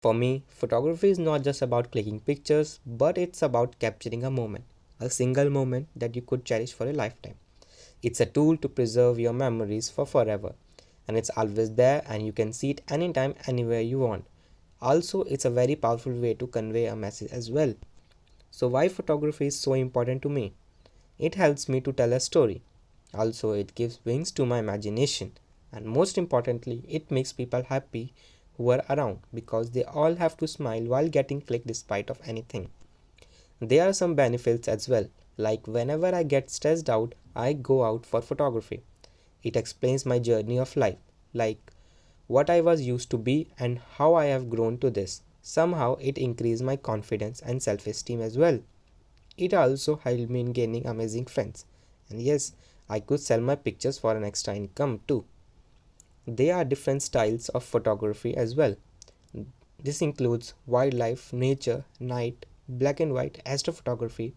For me, photography is not just about clicking pictures, but it's about capturing a moment, a single moment that you could cherish for a lifetime. It's a tool to preserve your memories for forever, and it's always there and you can see it anytime, anywhere you want. Also, it's a very powerful way to convey a message as well. So, why photography is so important to me? It helps me to tell a story. Also, it gives wings to my imagination. And most importantly, it makes people happy who are around because they all have to smile while getting clicked despite of anything. There are some benefits as well, like whenever I get stressed out, I go out for photography. It explains my journey of life, like what I was used to be and how I have grown to this. Somehow it increased my confidence and self-esteem as well. It also helped me in gaining amazing friends. And yes, I could sell my pictures for an extra income too. There are different styles of photography as well. This includes wildlife, nature, night, black and white, astrophotography,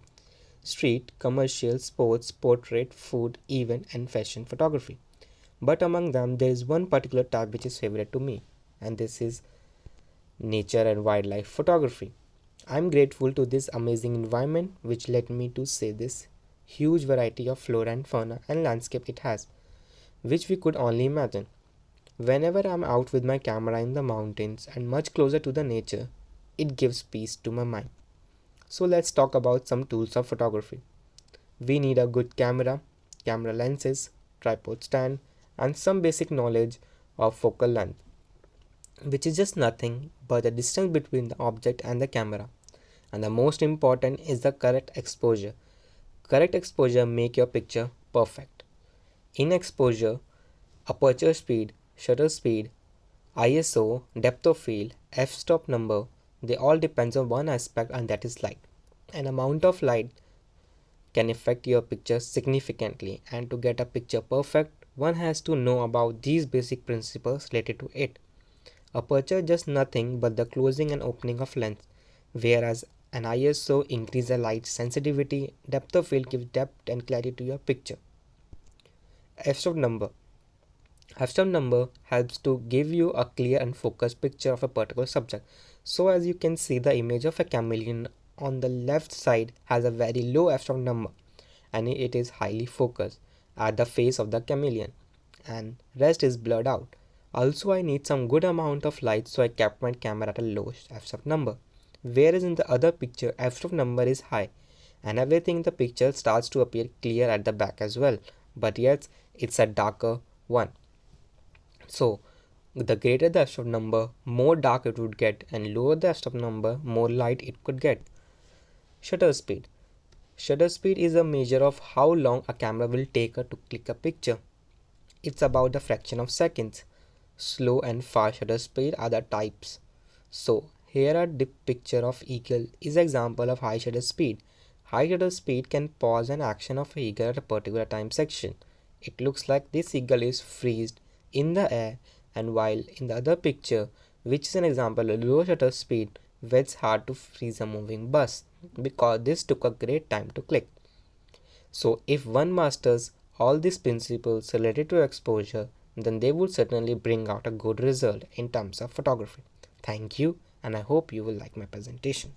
street, commercial, sports, portrait, food, event, and fashion photography. But among them, there is one particular type which is favorite to me, and this is nature and wildlife photography. I'm grateful to this amazing environment which led me to see this huge variety of flora and fauna and landscape it has, which we could only imagine. Whenever I'm out with my camera in the mountains and much closer to the nature, it gives peace to my mind. So let's talk about some tools of photography. We need a good camera, camera lenses, tripod stand, and some basic knowledge of focal length, which is just nothing but the distance between the object and the camera. And the most important is the correct exposure. Correct exposure make your picture perfect. In exposure, aperture speed, shutter speed, ISO, depth of field, f-stop number, they all depends on one aspect and that is light. An amount of light can affect your picture significantly, and to get a picture perfect, one has to know about these basic principles related to it. Aperture just nothing but the closing and opening of lens, whereas an ISO increases the light sensitivity, depth of field gives depth and clarity to your picture. F-stop number. F-stop number helps to give you a clear and focused picture of a particular subject. So as you can see, the image of a chameleon on the left side has a very low f-stop number and it is highly focused at the face of the chameleon and rest is blurred out. Also, I need some good amount of light, so I kept my camera at a low f-stop number. Whereas in the other picture, f-stop number is high and everything in the picture starts to appear clear at the back as well. But yet, it's a darker one. So, the greater the f-stop number, more dark it would get, and lower the f-stop number, more light it could get. Shutter speed. Shutter speed is a measure of how long a camera will take to click a picture. It's about the fraction of seconds. Slow and fast shutter speed are the types. So here a dip picture of eagle is example of high shutter speed. High shutter speed can pause an action of an eagle at a particular time section. It looks like this eagle is freezed in the air, and while in the other picture, which is an example of low shutter speed, where it's hard to freeze a moving bus because this took a great time to click. So if one masters all these principles related to exposure, then they would certainly bring out a good result in terms of photography. Thank you, and I hope you will like my presentation.